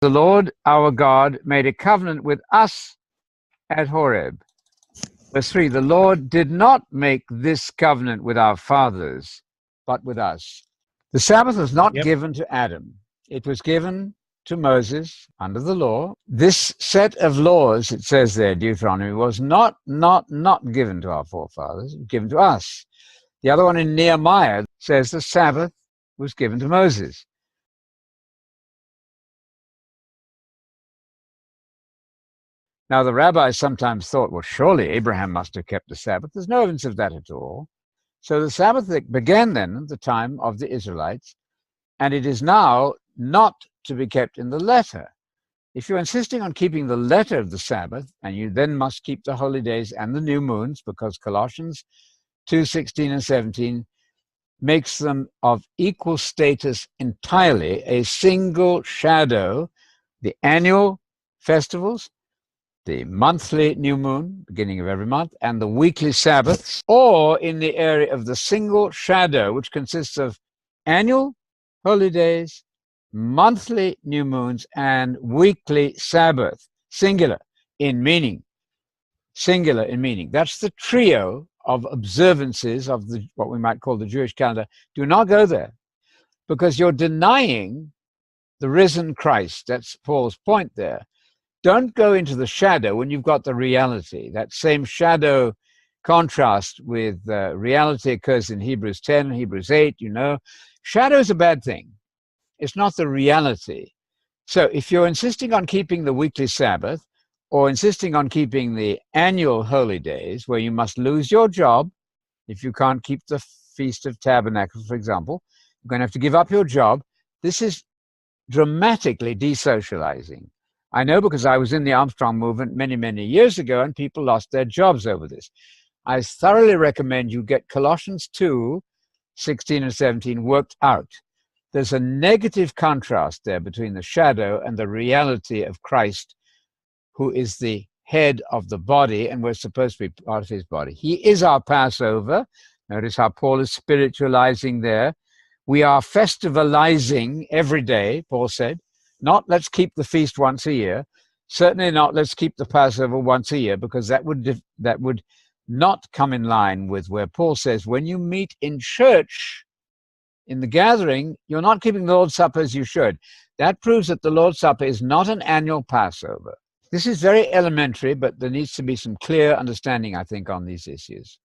The Lord our God made a covenant with us at Horeb. Verse 3, the Lord did not make this covenant with our fathers, but with us. The Sabbath was not given to Adam. It was given to Moses under the law. This set of laws, it says there, Deuteronomy, was not given to our forefathers, it was given to us. The other one in Nehemiah says the Sabbath was given to Moses. Now, the rabbis sometimes thought, well, surely Abraham must have kept the Sabbath. There's no evidence of that at all. So the Sabbath began then at the time of the Israelites, and it is now not to be kept in the letter. If you're insisting on keeping the letter of the Sabbath, and you then must keep the holy days and the new moons, because Colossians 2:16 and 17 makes them of equal status entirely, a single shadow, the annual festivals, the monthly new moon, beginning of every month, and the weekly Sabbaths, or in the area of the single shadow, which consists of annual holy days, monthly new moons, and weekly Sabbath, singular in meaning. Singular in meaning. That's the trio of observances of what we might call the Jewish calendar. Do not go there, because you're denying the risen Christ. That's Paul's point there. Don't go into the shadow when you've got the reality. That same shadow contrast with reality occurs in Hebrews 10, Hebrews 8, you know. Shadow is a bad thing. It's not the reality. So if you're insisting on keeping the weekly Sabbath, or insisting on keeping the annual holy days, where you must lose your job, if you can't keep the Feast of Tabernacles, for example, you're going to have to give up your job. This is dramatically desocializing. I know, because I was in the Armstrong movement many years ago, and people lost their jobs over this. I thoroughly recommend you get Colossians 2:16 and 17 worked out. There's a negative contrast there between the shadow and the reality of Christ, who is the head of the body, and we're supposed to be part of his body. He is our Passover. Notice how Paul is spiritualizing there. We are festivalizing every day, Paul said. Not let's keep the feast once a year. Certainly not let's keep the Passover once a year, because that would not come in line with where Paul says when you meet in church, in the gathering, you're not keeping the Lord's Supper as you should. That proves that the Lord's Supper is not an annual Passover. This is very elementary, but there needs to be some clear understanding, I think, on these issues.